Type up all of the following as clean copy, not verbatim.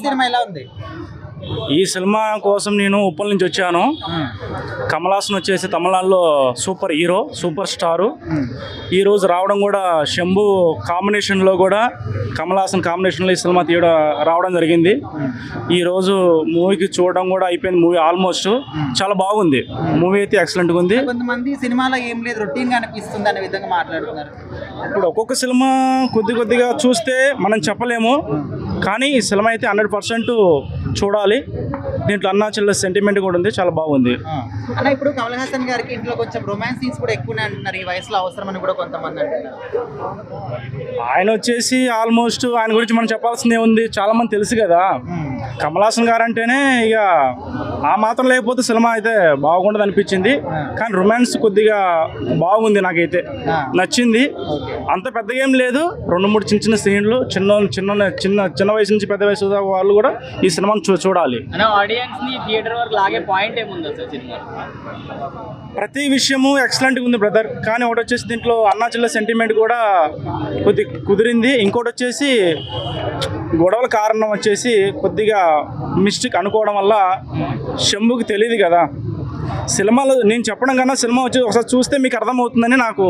Cinema ఎలా ఉంది? ఈ సినిమా కోసం నేను ఉప్పల్ నుంచి వచ్చాను. కమల్ హాసన్ వచ్చేసి తమిళనాడులో సూపర్ హీరో, సూపర్ స్టారు. ఈరోజు రావడం కూడా శంభు కాంబినేషన్లో కూడా కమల్ హాసన్ కాంబినేషన్లో ఈ సినిమా రావడం జరిగింది. ఈరోజు మూవీకి చూడడం కూడా అయిపోయింది. మూవీ ఆల్మోస్ట్ చాలా బాగుంది. మూవీ అయితే ఎక్సలెంట్గా ఉంది. కొంతమంది సినిమాలో ఏం లేదు, రొటీన్గా అనిపిస్తుంది అనే విధంగా మాట్లాడుతున్నారు. ఇప్పుడు ఒక్కొక్క సినిమా కొద్దిగా చూస్తే మనం చెప్పలేము, కానీ ఈ సినిమా అయితే 100% చూడాలి. దీంట్లో అన్నా చెల్లె సెంటిమెంట్ కూడా ఉంది, చాలా బాగుంది. అన్న ఇప్పుడు కమల్ హాసన్ గారికి ఇంట్లో కొంచెం రొమాన్స్ సీన్స్ కూడా ఎక్కువనే అంటున్నారు, ఈ వయసులో అవసరం అని కూడా కొంతమంది అంటున్నారు. ఆయన వచ్చేసి ఆల్మోస్ట్ ఆయన గురించి మనం చెప్పాల్సిందే ఉంది, చాలా మంది తెలుసు కదా. కమల్ హాసన్ గారు అంటేనే ఇక ఆ మాత్రం లేకపోతే సినిమా అయితే బాగుండదు అనిపించింది. కానీ రొమాన్స్ కొద్దిగా బాగుంది, నాకైతే నచ్చింది. అంత పెద్దగా ఏం లేదు, 2-3 చిన్న సీన్లు, చిన్న వయసు నుంచి పెద్ద వయసు వాళ్ళు కూడా ఈ సినిమాను చూడాలి. ప్రతి విషయము ఎక్సలెంట్గా ఉంది బ్రదర్. కానీ ఒకటి వచ్చేసి దీంట్లో అన్నా చెల్లె సెంటిమెంట్ కూడా కుదిరింది. ఇంకోటి వచ్చేసి గొడవల కారణం వచ్చేసి కొద్దిగా మిస్టేక్ అనుకోవడం వల్ల శంభుకి తెలియదు కదా. సినిమాలో నేను చెప్పడం కన్నా సినిమా వచ్చి ఒకసారి చూస్తే మీకు అర్థమవుతుందని నాకు.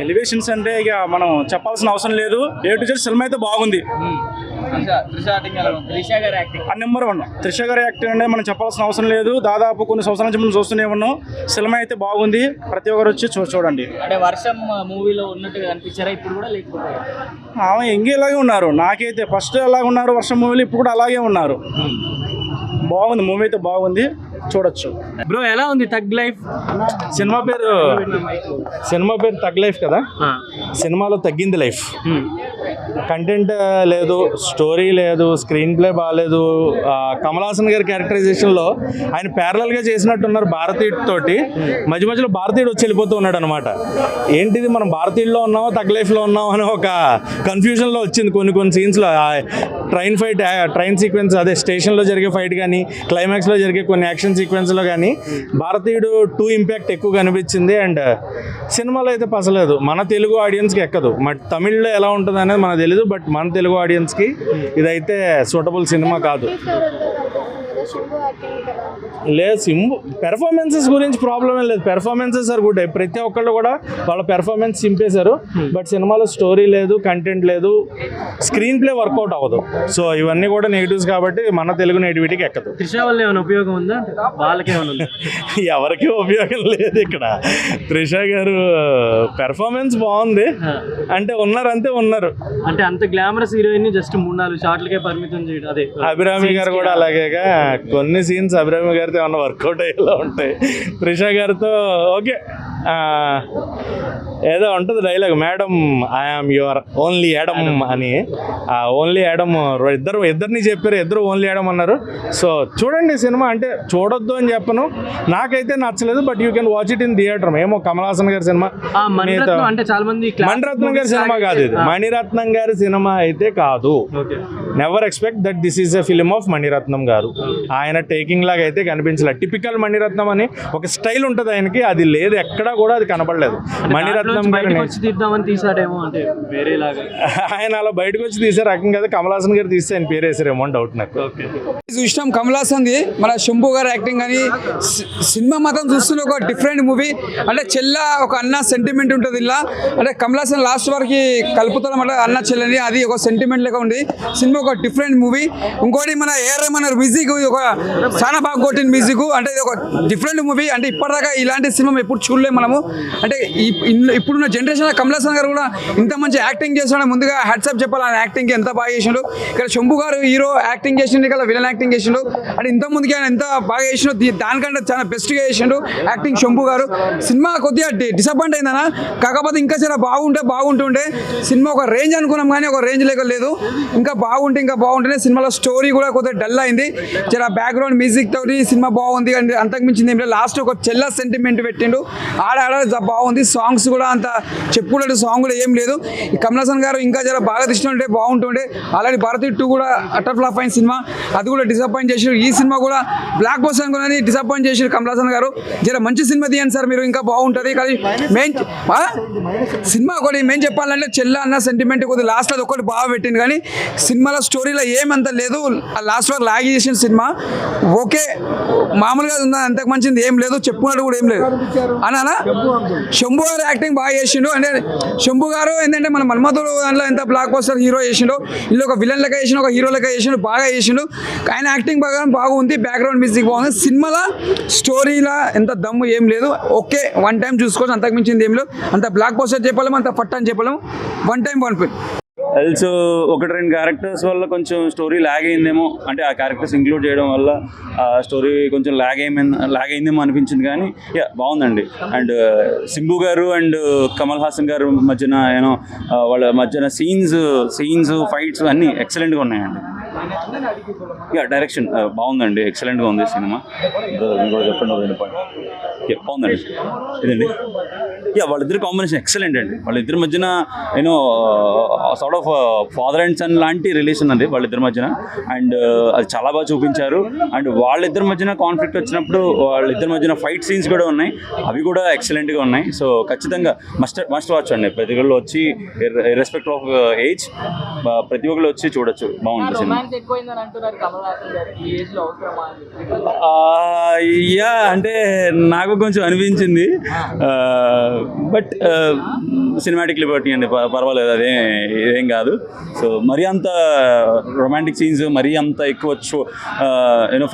ఎలివేషన్స్ అంటే ఇక మనం చెప్పాల్సిన అవసరం లేదు. A to Z సినిమా అయితే బాగుంది. నెంబర్ 1 త్రిష గారి యాక్టింగ్ అంటే మనం చెప్పాల్సిన అవసరం లేదు. దాదాపు కొన్ని సంవత్సరాల నుంచి మనం చూస్తూనే ఉన్నాం. సినిమా అయితే బాగుంది, ప్రతి ఒక్కరు వచ్చి చూడండి. అంటే వర్షం మూవీలో ఉన్నట్టుగా అనిపించారా ఇప్పుడు కూడా? లేకపోతే ఆమె ఎంగేలాగే ఉన్నారు. నాకైతే ఫస్ట్ అలాగే ఉన్నారు వర్షం మూవీలో, ఇప్పుడు కూడా అలాగే ఉన్నారు. బాగుంది, మూవీ అయితే బాగుంది, చూడొచ్చు. బ్రో ఎలా ఉంది తగ్ లైఫ్? సినిమా పేరు తగ్ లైఫ్ కదా. సినిమాలో తగ్గింది లైఫ్. కంటెంట్ లేదు, స్టోరీ లేదు, స్క్రీన్ ప్లే బాగాలేదు. కమల్ హాసన్ గారి క్యారెక్టరైజేషన్లో ఆయన ప్యారలల్గా చేసినట్టున్నారు భారతీయుడు తోటి. మధ్యలో భారతీయుడు వచ్చి వెళ్ళిపోతూ ఉన్నాడు అనమాట. ఏంటిది మనం భారతీయుల్లో ఉన్నామో తగ్ లైఫ్లో ఉన్నామో అని ఒక కన్ఫ్యూజన్లో వచ్చింది కొన్ని సీన్స్లో. ట్రైన్ సీక్వెన్స్, అదే స్టేషన్లో జరిగే ఫైట్ కానీ, క్లైమాక్స్లో జరిగే కొన్ని యాక్షన్ సీక్వెన్స్లో కానీ భారతీయుడు 2 ఇంపాక్ట్ ఎక్కువ కనిపించింది. అండ్ సినిమాలో అయితే పసలేదు, మన తెలుగు ఆడియన్స్కి ఎక్కదు. తమిళ్లో ఎలా ఉంటుంది అనేది మనకు తెలీదు, బట్ మన తెలుగు ఆడియన్స్కి ఇదైతే సూటబుల్ సినిమా కాదు. లేదు, పెర్ఫార్మెన్సెస్ గురించి ప్రాబ్లం ఏం లేదు. Performances are good. ప్రతి ఒక్కళ్ళు కూడా వాళ్ళ పెర్ఫార్మెన్స్ చింపేశారు. బట్ సినిమాలో స్టోరీ లేదు, కంటెంట్ లేదు, స్క్రీన్ ప్లే వర్కౌట్ అవ్వదు. సో ఇవన్నీ కూడా నెగిటివ్స్ కాబట్టి మన తెలుగు నేటివిటీకి ఎక్కదు. త్రిష వల్ల ఏమైనా ఉపయోగం ఉందా? వాళ్ళకేమైనా ఎవరికి ఉపయోగం లేదు ఇక్కడ. త్రిష గారు పెర్ఫార్మెన్స్ బాగుంది అంటే ఉన్నారు. అంటే అంత గ్లామరస్ హీరోయిన్ జస్ట్ 3-4 షాట్లకే పరిమితం చేయడం. అదే అభిరామి గారు కూడా అలాగేగా. కొన్ని సీన్స్ అభిరామి గారితో ఏమన్నా వర్కౌట్ అయ్యేలా ఉంటాయి. త్రిష గారితో ఓకే, ఏదో ఉంటుంది dialogue, madam I am your only Adam అని. ఓన్లీ యాడమ్ ఇద్దరిని చెప్పారు, ఇద్దరు ఓన్లీ యాడమ్ అన్నారు. సో చూడండి సినిమా. అంటే చూడొద్దు అని చెప్పను, నాకైతే నచ్చలేదు. But you can watch it in theatre. ఏమో కమల్ హాసన్ గారి సినిమా, అంటే చాలా మంది మణిరత్నం గారి సినిమా కాదు ఇది. మణిరత్నం గారి సినిమా అయితే కాదు. Never expect that this is a film of Mani Ratnam గారు. ఆయన టేకింగ్ లాగా అయితే కనిపించలేదు. టిపికల్ మణిరత్నం అని ఒక స్టైల్ ఉంటుంది ఆయనకి, అది లేదు, ఎక్కడా కూడా అది కనపడలేదు. మణిరత్నం గారు ఆయన అలా బయటకు వచ్చి తీసే రకం కదా. కమల్ హాసన్ గారు తీస్తే ఆయన పేరు వేసారేమో అని డౌట్ నాకు. ఇష్టం కమల్ హాసన్ది. మన శంభు గారు యాక్టింగ్ కానీ సినిమా మాత్రం చూస్తున్న ఒక డిఫరెంట్ మూవీ. అంటే ఒక అన్న సెంటిమెంట్ ఉంటుంది ఇలా. అంటే కమల్ హాసన్ లాస్ట్ వరకు కలుపుతారన్నమాట అన్న చెల్లని, అది ఒక సెంటిమెంట్ లెక్క ఉంది. సినిమా ఒక డిఫరెంట్ మూవీ. ఇంకోటి మన మన మ్యూజిక్ ఒక చాలా బాగా కొట్టిన మ్యూజిక్. అంటే ఇది ఒక డిఫరెంట్ మూవీ. అంటే ఇప్పటిదాకా ఇలాంటి సినిమా ఎప్పుడు చూడలేము మనము. అంటే ఇప్పుడున్న జనరేషన్ కమల్ హాసన్ గారు కూడా ఇంత మంచి యాక్టింగ్ చేస్తున్నాడు. ముందుగా హ్యాట్సాప్ చెప్పాలి, ఆయన యాక్టింగ్ ఎంత బాగా చేసిండు. ఇక్కడ శంభు గారు హీరో యాక్టింగ్ చేసిండు, ఇక్కడ విలన్ యాక్టింగ్ చేసిండు. అంటే ఇంత ముందుగా ఆయన ఎంత బాగా చేసిండు, దానికంటే చాలా బెస్ట్గా చేసిండు యాక్టింగ్ శంభు గారు. సినిమా కొద్దిగా డిసప్పాయింట్ అయిందనా, కాకపోతే ఇంకా చాలా బాగుంటుండే సినిమా. ఒక రేంజ్ అనుకున్నాం కానీ ఒక రేంజ్ లేక లేదు, ఇంకా బాగుండే. బాగుంటే ఇంకా బాగుంటేనే సినిమాలో స్టోరీ కూడా కొద్దిగా డల్ అయింది. జర బ్యాక్గ్రౌండ్ మ్యూజిక్ తోటి సినిమా బాగుంది అంటే అంతకుమించింది ఏం లేదు. లాస్ట్ ఒక చెల్ల సెంటిమెంట్ పెట్టిండు, ఆడ బాగుంది. సాంగ్స్ కూడా అంత చెప్పుకునే సాంగ్ కూడా ఏం లేదు. కమల్ హాసన్ గారు ఇంకా జర బాగా తీస్తుంటే బాగుంటుండే. ఆల్రెడీ భారతి 2 కూడా అటర్ ఫ్లాప్ అయిన సినిమా, అది కూడా డిసప్పాయింట్ చేసారు. ఈ సినిమా కూడా బ్లాక్ బస్టర్ అనుకున్నది డిసప్పాయింట్ చేసారు కమల్ హాసన్ గారు. జర మంచి సినిమా తీయండి సార్ మీరు, ఇంకా బాగుంటుంది. కానీ మెయిన్ సినిమా ఒకటి మెయిన్ చెప్పాలంటే చెల్ల అన్న సెంటిమెంట్ కొద్దిగా లాస్ట్ అది ఒకటి బాగా పెట్టింది, కానీ సినిమాలో స్టోరీలో ఏమంత లేదు. లాస్ట్ వరకు లాగ్ చేసిన సినిమా ఓకే మామూలుగా ఉందా, అంతకు మంచిది ఏం లేదు, చెప్పుకున్నట్టు కూడా ఏం లేదు. అన్నా శంభు గారు యాక్టింగ్ బాగా చేసిండు. అంటే శంభు గారు ఏంటంటే మన మన్మధుడు దాంట్లో ఎంత బ్లాక్ బస్టర్ హీరో చేసిండు, ఇల్లు ఒక విలన్ లెక్క చేసిండు, ఒక హీరో లెక్క చేసిండు, బాగా చేసిండు. ఆయన యాక్టింగ్ బాగుంది, బ్యాక్గ్రౌండ్ మ్యూజిక్ బాగుంది. సినిమాలో స్టోరీలా ఎంత దమ్ము ఏం లేదు. ఓకే వన్ టైం చూసుకోవచ్చు, అంతకు మించింది ఏం లేదు. అంత బ్లాక్ బస్టర్ చెప్పలేము, అంత ఫట్ అని చెప్పలేము. One time one film. Else 1-2 characters వల్ల కొంచెం స్టోరీ లాగ్ అయిందేమో, అంటే ఆ క్యారెక్టర్స్ ఇంక్లూడ్ చేయడం వల్ల ఆ స్టోరీ కొంచెం లాగ్ అయిందేమో అనిపించింది. కానీ బాగుందండి. అండ్ సింబు గారు అండ్ కమల్ హాసన్ గారు మధ్యన వాళ్ళ మధ్యన సీన్స్ ఫైట్స్ అన్నీ ఎక్సలెంట్గా ఉన్నాయండి. డైరెక్షన్ బాగుందండి, ఎక్సలెంట్గా ఉంది సినిమా. చెప్పండి బాగుందండి ఇదండి. వాళ్ళిద్దరు కాంబినేషన్ ఎక్సలెంట్ అండి. వాళ్ళిద్దరి మధ్యన sort of father and son లాంటి రిలేషన్ అది వాళ్ళిద్దరి మధ్యన. అండ్ అది చాలా బాగా చూపించారు. అండ్ వాళ్ళిద్దరి మధ్యన కాన్ఫ్లిక్ట్ వచ్చినప్పుడు వాళ్ళిద్దరి మధ్యన ఫైట్ సీన్స్ కూడా ఉన్నాయి, అవి కూడా ఎక్సలెంట్గా ఉన్నాయి. సో ఖచ్చితంగా మస్ట్ వాచ్ అండి. ప్రతి ఒక్కళ్ళు వచ్చి ఇర్రెస్పెక్ట్ ఆఫ్ ఏజ్ ప్రతి ఒక్కళ్ళు వచ్చి చూడొచ్చు, బాగుంటుంది సినిమా. అంటే నాకు కొంచెం అనిపించింది, బట్ సినిమాటిక్ లిబర్టీ అండి, పర్వాలేదు, ఇదేం కాదు. సో మరీ అంత రొమాంటిక్ సీన్స్ మరీ అంత ఎక్కువ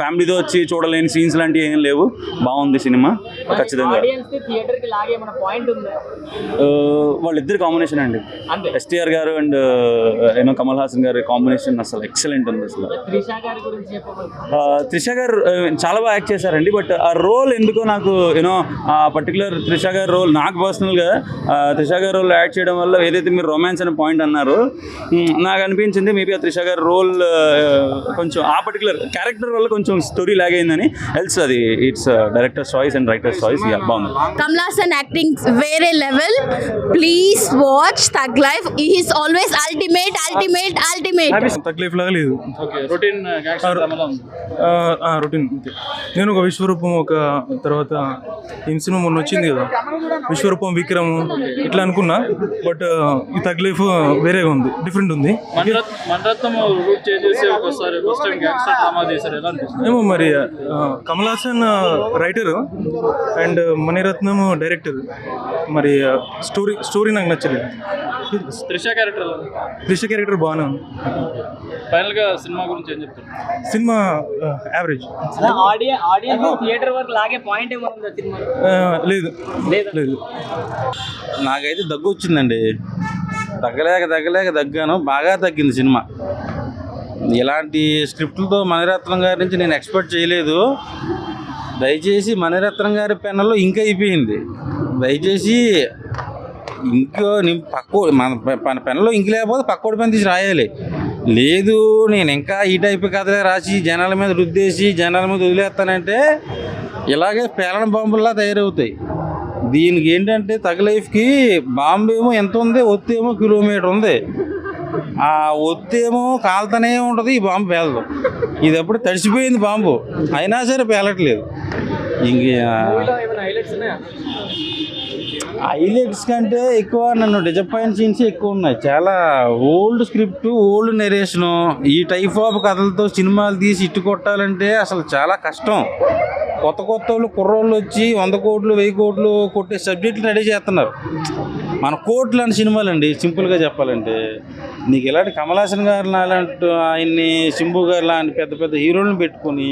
ఫ్యామిలీతో వచ్చి చూడలేని సీన్స్ లాంటివి ఏం లేవు. బాగుంది సినిమా ఖచ్చితంగా. వాళ్ళిద్దరు కాంబినేషన్ అండి, ఎస్టీఆర్ గారు అండ్ కమల్ హాసన్ గారి కాంబినేషన్ అసలు ఎక్సలెంట్ ఉంది. అసలు త్రిష గారు చాలా బాగా యాక్ట్ చేశారండి. బట్ ఆ రోల్ ఎందుకో నాకు ఆ పర్టికులర్ త్రిష గారి రోల్, నాకు పర్సనల్గా త్రిష గారి రోల్ యాక్ట్ చేయడం వల్ల ఏదైతే మీరు రొమాన్స్ అనే పాయింట్ అన్నారు, నాకు అనిపించింది మేబీ ఆ త్రిష గారి రోల్ కొంచెం ఆ పర్టికులర్ క్యారెక్టర్ వల్ల కొంచెం స్టోరీ లాగ్ అయిందని. ఎల్స్ అది it's director choice and writer choice. బాగుంది. Kamal Hassan acting very level. Please watch Thug Life. He is always ultimate. తగ్ లైఫ్ లాగా లేదు. Routine routine. నేను ఒక విశ్వరూపం, ఒక తర్వాత ఈ సినిమా మొన్న వచ్చింది కదా విశ్వరూపం, విక్రమ్ ఇట్లా అనుకున్నా. బట్ ఈ తగ్ లైఫ్ వేరేగా ఉంది, డిఫరెంట్ ఉంది. ఏమో మరి Kamal Haasan writer and Mani Ratnam director. మరి స్టోరీ నాకు నచ్చలేదు. త్రిష క్యారెక్టర్ బాగానే ఉంది. ఫైనల్ గా సినిమా గురించి ఏం చెప్తారు? Cinema average. థియేటర్ వరకు లాగే పాయింట్ ఏమన్నా సినిమా? లేదు. నాకైతే దగ్గు వచ్చిందండి. దగ్గాను, బాగా తగ్గింది సినిమా. ఇలాంటి స్క్రిప్ట్లతో మణిరత్నం గారి నుంచి నేను ఎక్స్పెక్ట్ చేయలేదు. దయచేసి మణిరత్నం గారి పెన్నులో ఇంకా అయిపోయింది. దయచేసి ఇంకో మన పెన్నులో ఇంక లేకపోతే పక్కోడి పెన్ తీసి రాయాలి. లేదు నేను ఇంకా ఈ టైప్ కథలే రాసి జనాల మీద రుద్దేసి జనాల మీద వదిలేస్తానంటే ఇలాగే పేలన బాంబుల్లా తయారవుతాయి. దీనికి ఏంటంటే తగ్ లైఫ్కి బాంబు ఏమో ఎంత ఉంది, ఒత్తేమో కిలోమీటర్ ఉంది. ఆ ఒత్తేమో కాలుతూనే ఉంటుంది, ఈ బాంబు పేలదు. ఇది ఎప్పుడు తడిసిపోయింది బాంబు, అయినా సరే పేలట్లేదు. హైలైట్స్ కంటే ఎక్కువ నన్ను డిసప్పాయింట్ సీన్స్ ఎక్కువ ఉన్నాయి. చాలా ఓల్డ్ స్క్రిప్ట్, ఓల్డ్ నెరేషను. ఈ టైప్ ఆఫ్ కథలతో సినిమాలు తీసి ఇట్టు కొట్టాలంటే అసలు చాలా కష్టం. కొత్త వాళ్ళు కుర్రోళ్ళు వచ్చి 100 కోట్లు 1000 కోట్లు కొట్టే సబ్జెక్టులు రెడీ చేస్తున్నారు. మన కోట్లు లాంటి సినిమాలు అండి. సింపుల్గా చెప్పాలంటే నీకు ఇలాంటి కమల్ హాసన్ గారు లాంటి, ఆయన్ని శంభు గారు లాంటి పెద్ద పెద్ద హీరోలను పెట్టుకొని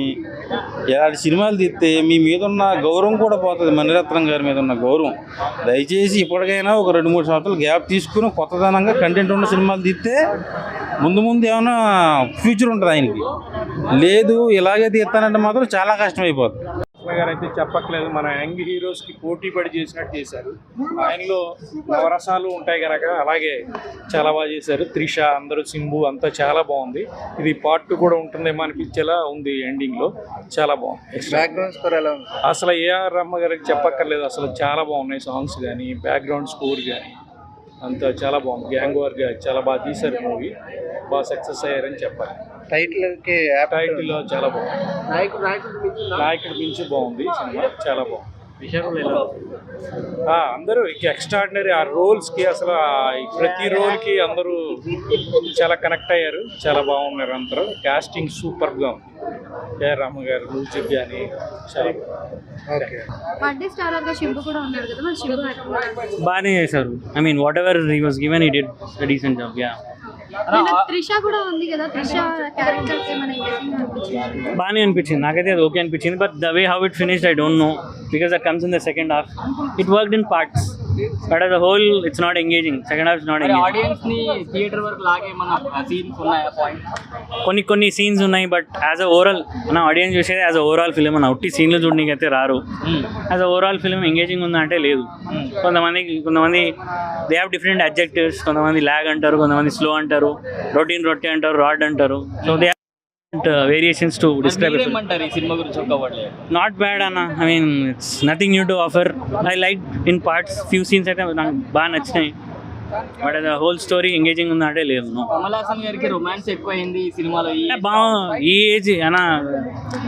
ఇలాంటి సినిమాలు తీస్తే మీ మీద ఉన్న గౌరవం కూడా పోతుంది. మణిరత్నం గారి మీద ఉన్న గౌరవం. దయచేసి ఇప్పటికైనా ఒక 2-3 సంవత్సరాలు గ్యాప్ తీసుకుని కొత్తదనంగా కంటెంట్ ఉన్న సినిమాలు తీస్తే ముందు ఏమైనా ఫ్యూచర్ ఉంటుంది ఆయనకి. లేదు ఇలాగే తీస్తానంటే మాత్రం చాలా కష్టమైపోతుంది. హాసన్ గారు అయితే చెప్పట్లేదు, మన యంగ్ హీరోస్కి పోటీ పడి చేసినట్టు చేశారు. ఆయనలో నవరసాలు ఉంటాయి కనుక అలాగే చాలా బాగా చేశారు. త్రిష, అందరూ, సింబు అంతా చాలా బాగుంది. ఇది పార్ట్ 2 కూడా ఉంటుందేమో అనిపించేలా ఉంది. ఎండింగ్లో చాలా బాగుంది. బ్యాక్గ్రౌండ్ స్కోర్ ఎలా ఉంది? అసలు ఏఆర్ రహమాన్ గారికి చెప్పక్కర్లేదు, అసలు చాలా బాగున్నాయి. సాంగ్స్ కానీ బ్యాక్గ్రౌండ్ స్కోర్ కానీ అంతా చాలా బాగుంది. గ్యాంగ్ వార్ చాలా బాగా తీశారు. మూవీ బాగా సక్సెస్ అయ్యారని చెప్పాలి. టైటిల్ చాలా బాగుంది. నాయకుడు మించి బాగుంది సినిమా, చాలా బాగుంది. అందరూ ఎక్స్ట్రాడినరీ ఆ రోల్స్కి, అసలు ప్రతి రోల్కి అందరూ చాలా కనెక్ట్ అయ్యారు. చాలా బాగున్నారు అందరూ. కాస్టింగ్ సూపర్గా ఉంది. ఏఆర్ రహమాన్ గారు, మ్యూజిక్ కానీ చాలా మల్టీ స్టారర్ గా శింపు కూడా ఉన్నారు కదా, మరి శింపు బాగానే చేశారు. I mean what ever he was given, he did decent job. Yeah, Trisha కూడా ఉంది కదా, త్రిష క్యారెక్టర్స్ ఏమైనా ఇంట్రెస్టింగ్ అనిపించింది? బాగానే అనిపించింది నాకైతే, అది ఓకే అనిపించింది. But the way how it finished I don't know, because that comes in the second half. It worked in parts, but as a whole it's not engaging. Second half is not engaging. Audience ని theatre వరకు లాగే ఏమన్నా scenes ఉన్నాయా? Point కొన్ని scenes ఉన్నాయి, but as a overall మన audience చూసేది as a overall film అని అవుట్ సీన్లు చూడడానికి అయితే రారు. As a overall film engaging ఉందా అంటే లేదు. కొంతమంది దే హ్యావ్ డిఫరెంట్ అడ్జెక్టివ్స్. కొంతమంది ల్యాగ్ అంటారు, కొంతమంది స్లో అంటారు, రొట్టి అంటారు, రాడ్ అంటారు. So they variations to describe. ఏమంటారు ఈ సినిమా గురించి? ఒక వర్డ్ నాట్ బ్యాడ్ అన్న. I mean it's nothing new to offer. I like in parts, few scenes అయితే నాకు బాగా నచ్చినాయి. బట్ అది హోల్ స్టోరీ ఎంగేజింగ్ ఉందా అంటే లేదు. కమల్ హాసన్ గారికి రొమాన్స్ ఎక్కువైంది ఈ సినిమాలో. ఈ ఏజ్ అన్న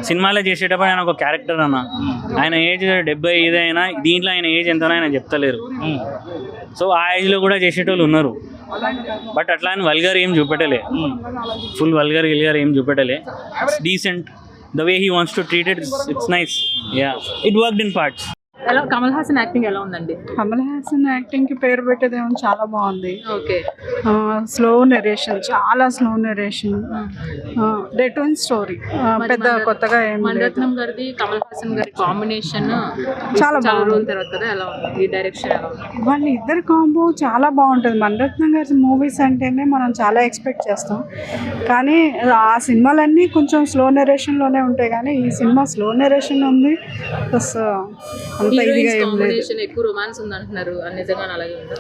సినిమాలో చేసేటప్పుడు ఆయన ఒక క్యారెక్టర్ అన్న. ఆయన ఏజ్ 75 అయినా దీంట్లో ఆయన ఏజ్ ఎంతనో ఆయన చెప్తలేరు. సో ఆ ఏజ్లో కూడా చేసేటోళ్ళు ఉన్నారు. బట్ అట్లా అని వల్గర్ ఏం చూపెట్టలే, ఫుల్ వల్గర్ ఏం చూపెట్టలే. It's decent. The way he wants to treat it, it's nice. Yeah, it worked in parts. ఎలా కమల్ హాసన్ యాక్టింగ్ ఎలా ఉందండి? కమల్ హాసన్ యాక్టింగ్ కి పేరు పెట్టేదేమో చాలా బాగుంది. ఓకే, స్లో నెరేషన్, చాలా స్లో నెరేషన్, డెటోన్ స్టోరీ, పెద్ద కొత్తగా ఏం లేదు. మణిరత్నం గారిది కమల్ హాసన్ గారి కాంబినేషన్ చాలా రోజుల తర్వాత కదా, ఎలా ఉంది ఈ డైరెక్షన్? ఎలా ఉంది? వాళ్ళ ఇద్దరు కాంబో చాలా బాగుంటుంది. మణిరత్నం గారి మూవీస్ అంటేనే మనం చాలా ఎక్స్పెక్ట్ చేస్తాం, కానీ ఆ సినిమాలన్నీ కొంచెం స్లో నెరేషన్లోనే ఉంటాయి. కానీ ఈ సినిమా స్లో నెరేషన్ ఉంది, ప్లస్ కాంబినేషన్ ఎక్కువ రొమాన్స్ ఉంది అంటున్నారు. నిజంగా అలాగే ఉందా?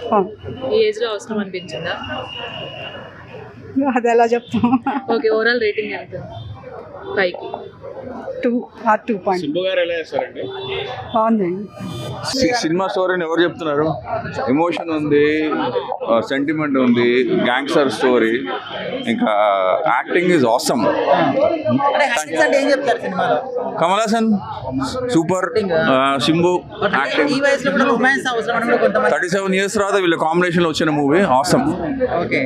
ఈ ఏజ్ లో అవసరం అనిపించిందా? అది ఎలా చెప్తాం. ఓకే, ఓవరాల్ రేటింగ్ ఎంత? 5కి 2 పాయింట్. బాగుందండి. సినిమా స్టోరీని ఎవరు చెప్తున్నారు? ఎమోషన్ ఉంది, సెంటిమెంట్ ఉంది, గ్యాంగ్స్టర్ స్టోరీ, ఇంకా యాక్టింగ్ ఈజ్ ఆసమ్. ఏం చెప్తారు సినిమాలో? Kamal Haasan super, Simbu acting. ఈ వయసులో కూడా రొమాన్స్ అవసరం అని కూడా కొంతమంది 37 years తర్వాత వీళ్ళ కాంబినేషన్లో వచ్చిన మూవీ ఆసమ్. ఓకే.